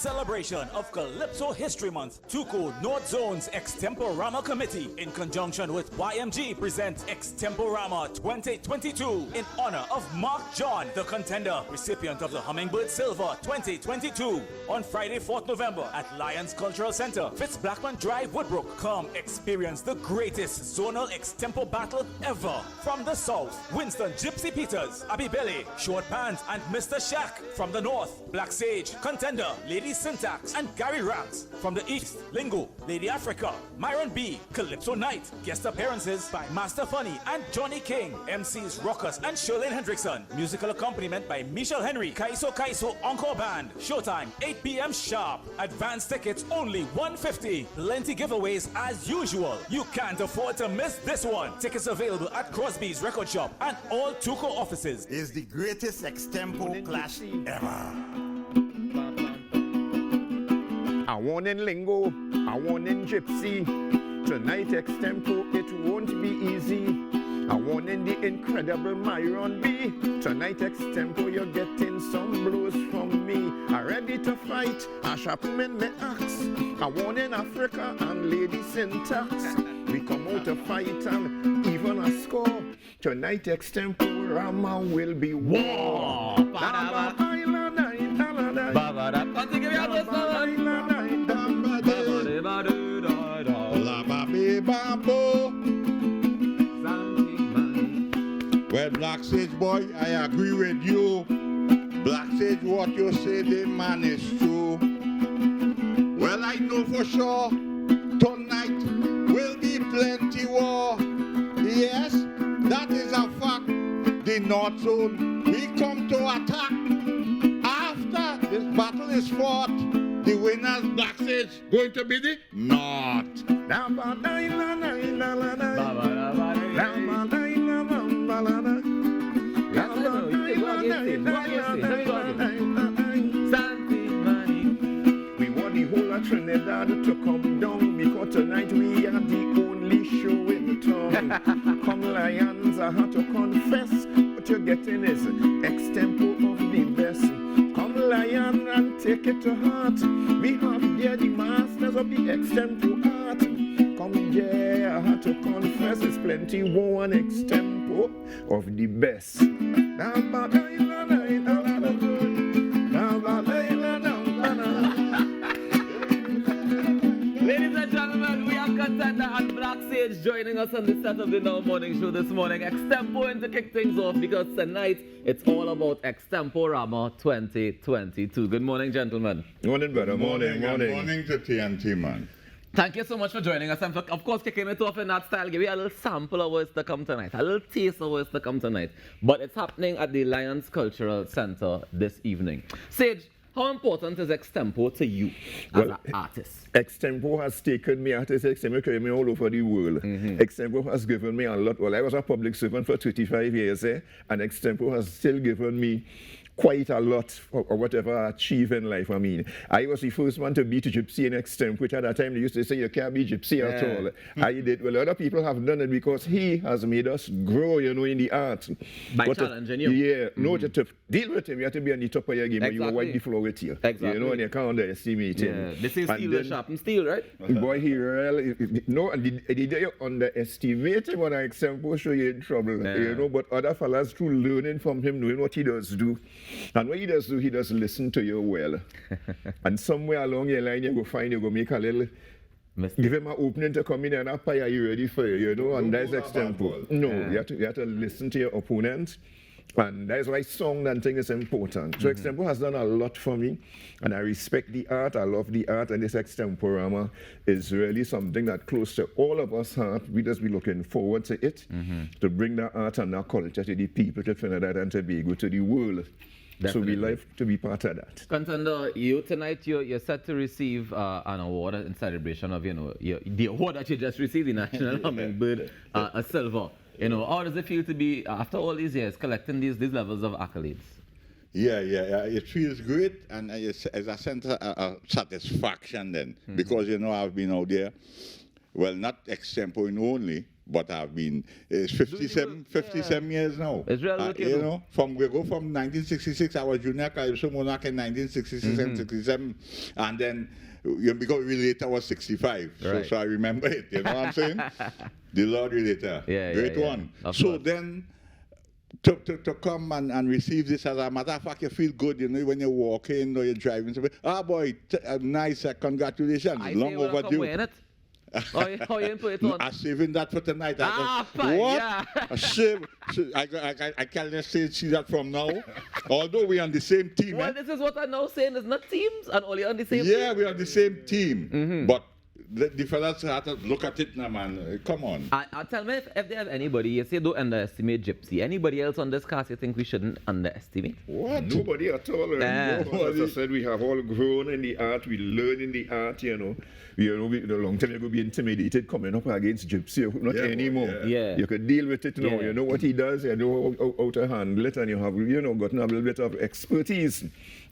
celebration of Calypso History Month, Tuku North Zone's Extemporama Committee, in conjunction with YMG, presents Extemporama 2022 in honor of Mark John, the contender, recipient of the Hummingbird Silver 2022, on Friday, 4th November at Lions Cultural Center, Fitzblackman Drive, Woodbrook. Come experience the greatest zonal extempo battle ever. From the south, Winston Gypsy Peters, Abby Belly, Short Pants, and Mr. Shack. From the north, Black Sage, Contender, Lady Syntax, and Gary Ranks. From the east, Lingo, Lady Africa, Myron B, Calypso Night. Guest appearances by Master Funny and Johnny King. MCs Rockers and Sherlyn Hendrickson. Musical accompaniment by Michelle Henry, Kaiso Encore Band. Showtime 8 p.m. sharp. Advance tickets only $150. Plenty giveaways as usual. You can't afford to miss this one. Tickets available at Crosby's Record Shop and all Tuco offices. Is the greatest extempo clash ever. I want in lingo, I want in gypsy. Tonight extempo, it won't be easy. I want in the incredible Myron B. Tonight extempo, you're getting some blows from me. I'm ready to fight, I sharpen my axe. I want in Africa and Lady Syntax. We come out to fight and even a score. Tonight Extemporama will be war. Well, Black Sage boy, I agree with you. Black Sage, what you say, the man is true. Well, I know for sure tonight will be plenty war. Yes, that is a fact. The North Zone, we come to attack. After this battle is fought, the winners, Black Sage, going to be the North. We want the whole of Trinidad to come down because tonight we are the only show in town. Come Lions, I have to confess, what you're getting is extempo of the best. Come Lion and take it to heart. We have here the masters of the extempo art. Come yeah, I have to confess, it's plenty one extempo of the best. Ladies and gentlemen, we have Contender and Black Sage joining us on the set of the Now Morning Show this morning. Extempo in to kick things off because tonight it's all about Extemporama 2022. Good morning, gentlemen. Morning, brother. Morning. Morning to TNT, man. Thank you so much for joining us and for, of course, kicking it off in that style. Give you a little sample of what's to come tonight, a little taste of what's to come tonight. But it's happening at the Lions Cultural Center this evening. Sage, how important is Extempo to you as an artist? Extempo has taken me, artist Extempo carried me all over the world. Extempo has given me a lot. Well, I was a public servant for 25 years, and Extempo has still given me quite a lot or whatever I achieve in life. I mean, I was the first one to beat gypsy in Extempo, which at that time they used to say you can't be gypsy at all. I did. Well, other people have done it because he has made us grow, you know, in the art. By challenging you. Yeah, no, to deal with him, you have to be on the top of your game, and you wipe the floor with you. Exactly. You know, and you can't underestimate him. Yeah, this is steel sharpen steel, right? Boy, he really, no, and the day you underestimate him on Extempo, show you in trouble. You know, but other fellas through learning from him, knowing what he does do. And what he does do, he does listen to you well. And somewhere along your line, you go make a little, give him an opening to come in and up, are you ready for you know, and that's Extempo. No, you have to listen to your opponent. And that's why song and thing is important. So Extempo has done a lot for me, and I respect the art, I love the art, and this Extemporama is really something that close to all of us heart. We just be looking forward to it, to bring that art and that culture to the people, to Trinidad and Tobago, to the world. Definitely. So we like to be part of that. Contender, tonight you're set to receive an award in celebration of, you know, the award that you just received, the National Hummingbird, a silver. You know, how does it feel to be, after all these years, collecting these levels of accolades? Yeah. It feels great, and it's a sense of satisfaction then, because, you know, I've been out there, well, not extempoing only, but I've been 57 years now. It's real work, you know, we go from 1966. I was junior Calypso Monarch in 1966 and 67, and then because Relator was 65, Right. so I remember it. You know what I'm saying? The Lord Relator, great one. So then. To come and receive this, as a matter of fact, you feel good, you know, when you're walking or you're driving. Boy, nice, congratulations, long overdue. How you put it on? I'm saving that for tonight. Fine, what? yeah. I can't see that from now. Although we're on the same team. Well, this is what I'm now saying. It's not teams, and only on the same team. Yeah, we're on the same team. But the fellas have to look at it now, man. Come on. I'll tell me if they have anybody, you say don't underestimate Gypsy. Anybody else on this cast you think we shouldn't underestimate? What? Nobody at all. As I said, we have all grown in the art. We learn in the art, you know. The long time you're going to be intimidated coming up against Gypsy. Not anymore. Yeah. You could deal with it now. You know what he does. You know how to handle it. And you have, gotten a little bit of expertise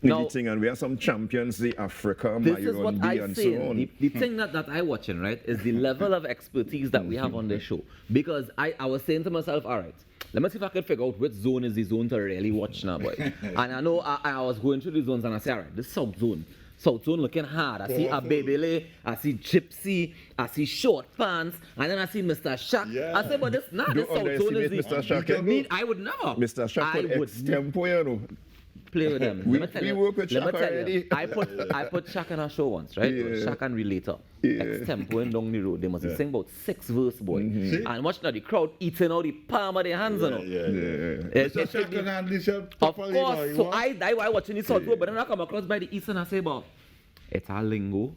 in the thing. And we have some champions, the Africa, this is what I and say. so on. The thing that I watching, right, is the level of expertise that we have on this show. Because I was saying to myself, all right, let me see if I can figure out which zone is the zone to really watch now, boy. And I know I was going through the zones and I say, all right, this South Zone. South Zone looking hard. I see a Babele, I see Gypsy, I see Short Pants, and then I see Mr. Shaq. I say, but this South Zone is Mr. Shaq. I would never. Mr. Shaq could Extempo, you know. Play with them. We work with Shaq already. I put Shaq in a show once, right? Shaq and Relator. Extempo and down the road. They must sing about 6 verses, boy. And watch now the crowd eating out the palm of their hands. Mr. Shaq can handle himself of properly. course. So I watching the South Road, but then I come across by the East and I say, but it's a Lingo,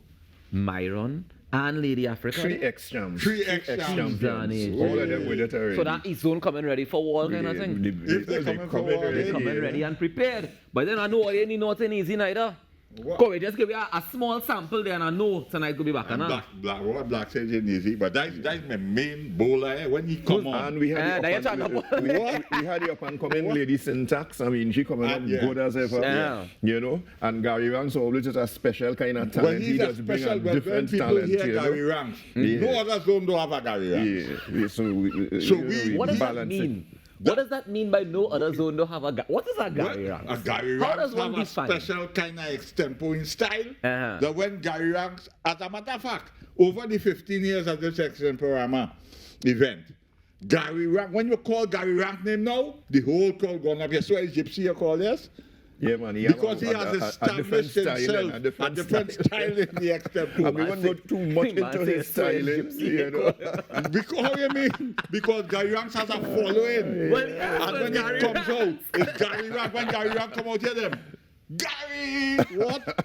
Myron, and Lady Africa. 3 Extemps. All of them with it already. So that East Zone coming ready for war kind of thing. They Coming ready and prepared. But then I know it ain't nothing easy neither. Come, we just give you a small sample there and I know tonight will be back. Black Sage ain't easy, but that's my main bowler when he come on. And we had the up and coming lady Syntax. I mean, she coming up good as ever. You know, and Gary Ranks always is a special kind of talent. He does bring a different talent. Gary Ranks. No other zone don't have a Gary Ranks. What does that mean? What does that mean by no other zone don't have a what is a Gary Ranks? A Gary Ranks have a special kind of extempo in style. That when Gary Ranks, as a matter of fact, over the 15 years of this Extemporama event, Gary Ranks, when you call Gary Ranks name now, the whole crowd going up. Yes, so is Gypsy you call yes? Yeah, man. Because he has established himself a different style in the Extempo. And we won't go too much into his styling, you know. Because you mean? Because Gary Ranks has a following. And when it comes out, it's Gary Ranks. When Gary Ranks come out, hear them. Gary! What?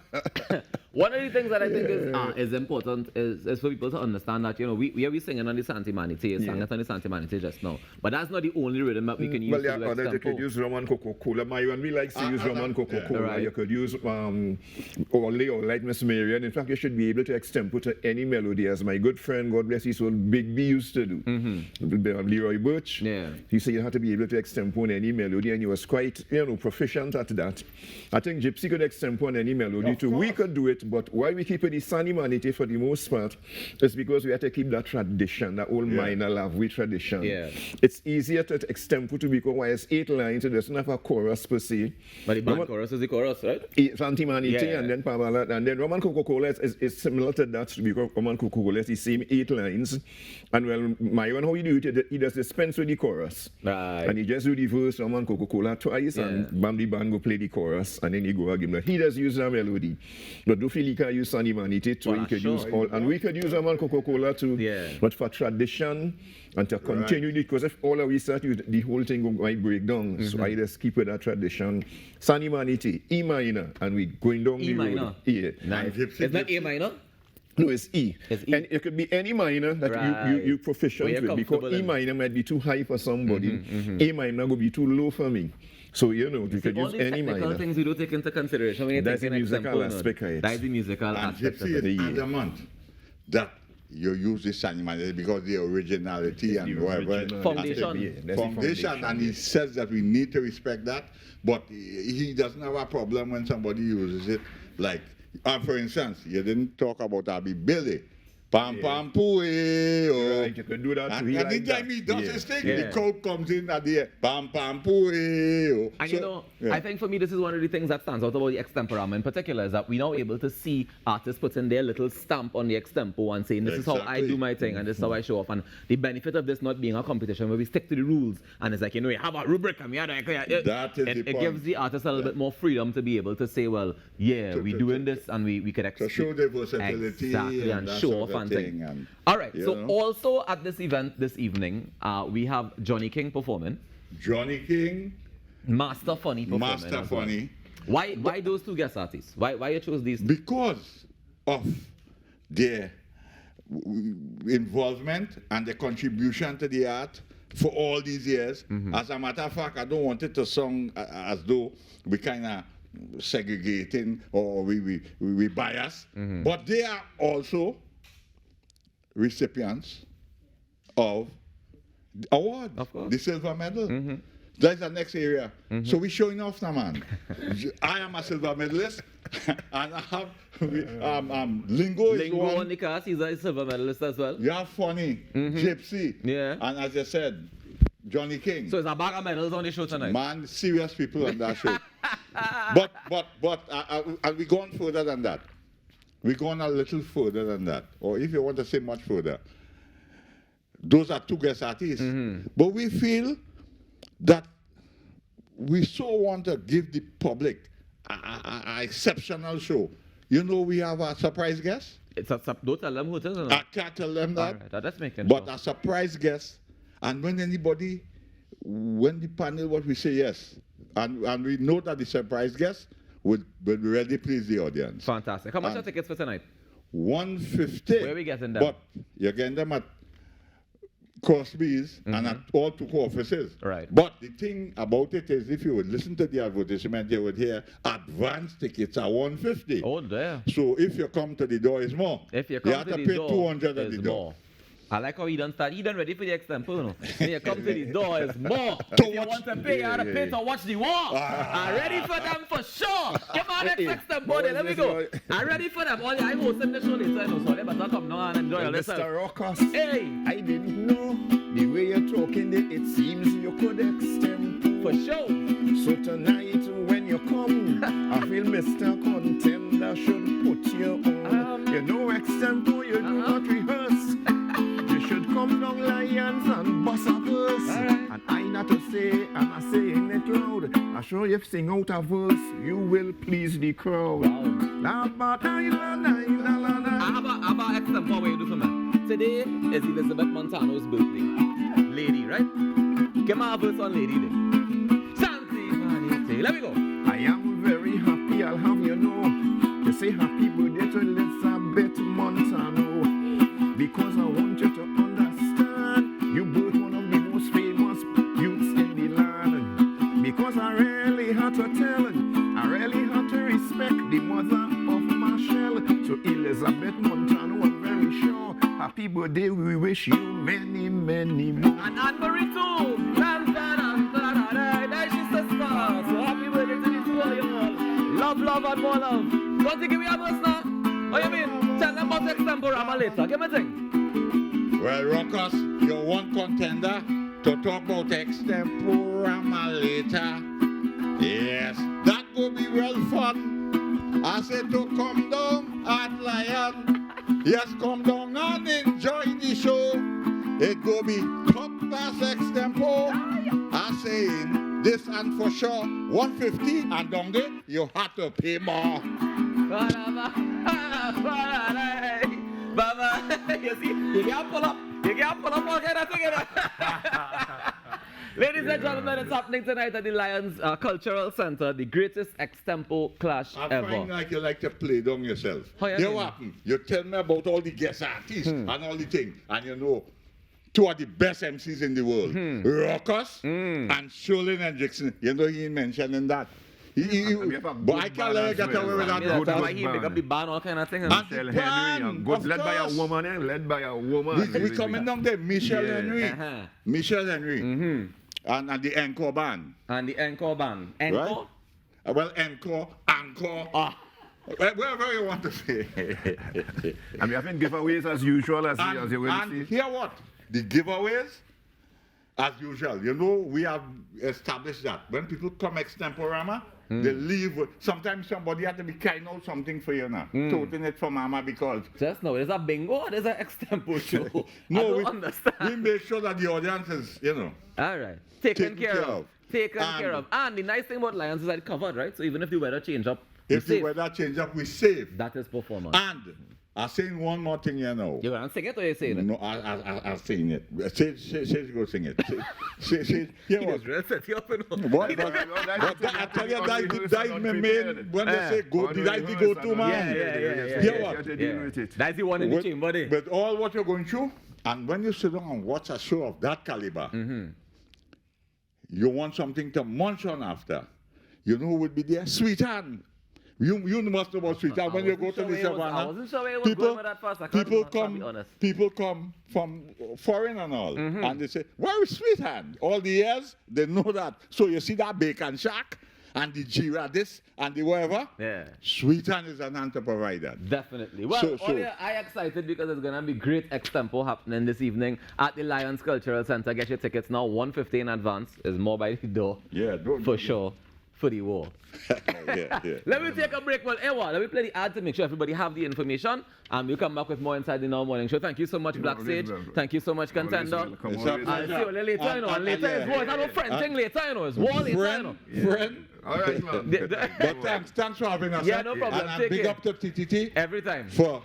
One of the things that I think is important is for people to understand that, you know, we are singing on the Santi Manite, sang it on the Santi Manite just now. But that's not the only rhythm that we can use. Well, yeah, others you could use Roman Coca-Cola. When we like to use Roman Coca-Cola, right. You could use Orly or Light Miss Marian. In fact, you should be able to extempo to any melody, as my good friend, God bless his soul, Big B used to do. Leroy Birch. Yeah. He said you had to be able to extempo on any melody, and he was quite, proficient at that. I think Gypsy could extempo on any melody too. We could do it, but why we keep it the Sunny Manity for the most part is because we have to keep that tradition, that old minor Lavwy tradition. Yeah. It's easier to extempo to because why it's 8 lines, it doesn't have a chorus per se. But the band chorus is the chorus, right? Santi Manity and then Pamela, and then Roman Coca-Cola is similar to that because Roman Coca-Cola is the same 8 lines. And well, Myron, how he do it, he does dispense with the chorus. Right. And he just do the verse Roman Coca-Cola twice and Bam the band go play the chorus and then he go again. He does use a melody. But do feel he can use Sunny Manity too. He could use all, and we could use Roman Coca-Cola too. Yeah. But for tradition and to continue because if all of we start the whole thing might break down. So I just keep with that tradition. Sunny Manity, E minor, and we going down E the minor. road. Yeah. Nice. It's not A minor? No, it's E. It's E. And it could be any minor that you proficient with because E minor might be too high for somebody. A minor will be too low for me. So, you could use any minor. All things you do take into consideration when you That's take the musical aspect of it. That's the musical and aspect of Gypsy it. is adamant that you use this animal because the originality and whatever. Foundation. And he says that we need to respect that, but he doesn't have a problem when somebody uses it. Like, for instance, you didn't talk about Abby Billy, Pam pam poo, oh. Right, you can do that. And We like anytime that. he does Yeah. his thing, Yeah. the crowd comes in at the end. Pam pam poo, oh. And So, you know, yeah. I think for me, this is one of the things that stands out about the Extemporama in particular, is that we're now able to see artists putting their little stamp on the Extempo and saying, this is how I Exactly. do my thing and this is how I show off. And the benefit of this not being a competition where we stick to the rules and it's like, you know, you have a rubric and we have That is the it point. gives the artist a little bit more freedom to be able to say, well, yeah, To- we're to- doing to- this and we could To show the versatility Exactly, and that show sort off of and thing. thing. And, All right, you so know. also at this event this evening, we have Johnny King performing, Johnny King, Master Funny performing. Master as well. Funny. Why those two guest artists? Why you chose these? Because of their involvement and their contribution to the art for all these years. As a matter of fact, I don't want it to sound as though we kind of segregating or we bias, but they are also recipients of the award, Of course. the silver medal. That's the next area. So we're showing off now, man. I am a silver medalist, and I have Lingo is Lingo one. on the cast, he's a silver medalist as well. You have Funny, Gypsy, Yeah. and as I said, Johnny King. So it's a bag of medals on the show tonight. Man, serious people on that show. but and we gone further than that. We gone a little further than that, or if you want to say much further. Those are two guest artists, but we feel that we so want to give the public an exceptional show. You know, we have a surprise guest. Don't tell them who it is. I can't tell them that. All right, that's making But sure. a surprise guest, and when the panel, what we say yes, and we know that the surprise guest will really please the audience. Fantastic. How much are tickets for tonight? 150. Where we getting them? But you're getting them at Crosby's and at all two offices. Right. But the thing about it is, if you would listen to the advertisement, you would hear advance tickets are 150. Oh, there. So if you come to the door, it's more. If you come have to to the pay door, 200 at it's the door. more. I like how he done start. He done ready for the Extempo, you know. When you come to the door, it's more. If you watch- want to pay, you have to pay to watch the war. I'm ready for them for sure. Come on, next Extempo there. Let me go. I'm ready for them. I'm hosting the show later, you know, so they better come now and enjoy yourself. Mr. Rockers, Hey, I didn't know the way you're talking, it seems you could extend. for sure. So tonight when you come, I feel Mr. Contender should put you on. You know Extempo, you do not rehearse. You should come down lions and bust a verse. Alright. And I not to say, and I saying it loud. I show you sing out a verse, you will please the crowd. La ba da la la la la la. I have a Extempo way you do for me. Today is Elizabeth Montano's birthday. Lady, right? Give me a verse on Lady then. Santi Vanity. Let me go. I am very happy, I'll have you know, to say happy birthday to Elizabeth Montano, because I want you to understand, you both one of the most famous youths in the land, because I really had to tell, I really had to respect the mother of Marshall. So Elizabeth Montano, I'm very sure, happy birthday, we wish you many, many more. And Anne-Marie too. That's your sister. So happy birthday to the two of you all. Love, and more love. Don't you give me a verse now? What you mean? Tell them about Extemporama later. Give me a thing. Well, Rockers, you're one contender to talk about Extemporama later. Yes, that will be real fun. I said to come down at Lion. Yes, come down and enjoy the show. It will be top class Extempo. I saying this and for sure 150 and down there you have to pay more. Baba, you see, you can't pull up. You can't pull up all kind of thing. Ladies and gentlemen, it's happening tonight at the Lions Cultural Center, the greatest Extempo clash I ever. find like you like to play down yourself. How you You know mean? what happen? You tell me about all the guest artists and all the things, and you know, two of the best MCs in the world, Rockers and Sholin and Jackson. You know he ain't mentioning that. we have a But I good can't let you band get as away well. with that. Yeah, Good that's why he band. make up the band, all kind of thing. And Michelle the Henry, band, good, of led by a course. woman, led by a woman. We coming down there, Michelle Yeah. Henry. Uh-huh. Michelle Henry. And the Encore band. And the Encore band. Right? Encore? Well, Encore. Ah. Whatever you want to say. I mean, I think giveaways as usual, as you will see. And hear what? The giveaways, as usual. You know, we have established that. When people come Extemporama, they leave. Sometimes somebody has to be carrying out something for you now. Toting it for mama because... Just now, there's a bingo or there's an Extempo show? No, I don't we understand. make sure that the audience is, you know... All right. Taken care of. Taken care of. And the nice thing about Lions is that it's covered, right? So even if the weather change up, if the weather change up, we save. That is performance. And I'm saying one more thing here now. You're going to sing it or you're saying it? No, I'm saying it. Say, go sing it. Say, hear what? What? I tell you, that is my main, when they say go, that is the go-to man. Yeah. Hear what? That's the one in the chamber there. But all what you're going through, and when you sit down and watch a show of that caliber, you want something to munch on after. You know who would be there? Sweet Hand. You must know about Sweet Hand. When you go to the Savannah, I wasn't sure where it was going with that first. people come from foreign and all, and they say, where is Sweet Hand? All the years, they know that. So you see that bacon shack, and the Jira this, and the whatever? Yeah. Sweet Hand is an answer provider. Definitely. Well, I'm excited because it's going to be great Extempo happening this evening at the Lions Cultural Center. Get your tickets now, $150 in advance. Is more by the door. Yeah, for sure. For the war. yeah. Let me take a break. Well, Ewa, let me play the ad to make sure everybody have the information. And we'll come back with more inside the Now Morning Show. Thank you so much, Black Sage. Thank you so much, Contender. I'll see you later, you know. Later is war. It's not no friend thing later, you know. It's war later, you know. Friend. All right, man. But thanks for having us. Yeah, no problem. And big up to TTT. Every time. For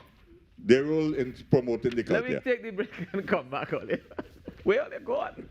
their role in promoting the culture. Let me take the break and come back on it. Where are they going?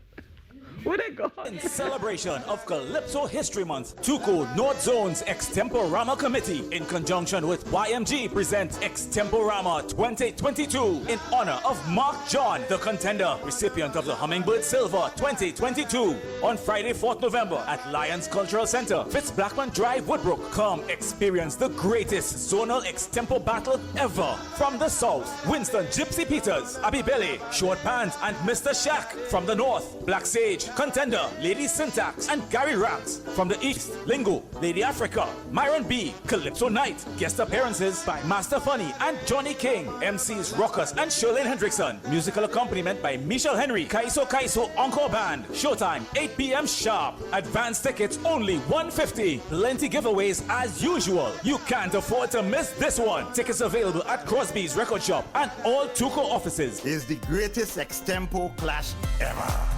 Where they going? In celebration of Calypso History Month, Tuku North Zone's Extemporama Committee, in conjunction with YMG, presents Extemporama 2022 in honor of Mark John, the contender, recipient of the Hummingbird Silver 2022, on Friday, 4th November at Lions Cultural Center, Fitzblackman Drive, Woodbrook. Come experience the greatest zonal extempo battle ever. From the south, Winston Gypsy Peters, Abby Belly, Short Pants, and Mr. Shack. From the north, Black Sage, Contender, Lady Syntax, and Gary Raps. From the east, Lingo, Lady Africa, Myron B, Calypso Night. Guest appearances by Master Funny and Johnny King. MCs Rockers and Sherlyn Hendrickson. Musical accompaniment by Michelle Henry, Kaiso Encore Band. Showtime 8 p.m. sharp. Advance tickets only $150. Plenty giveaways as usual. You can't afford to miss this one. Tickets available at Crosby's Record Shop and all Tuco offices. Is the greatest extempo clash ever.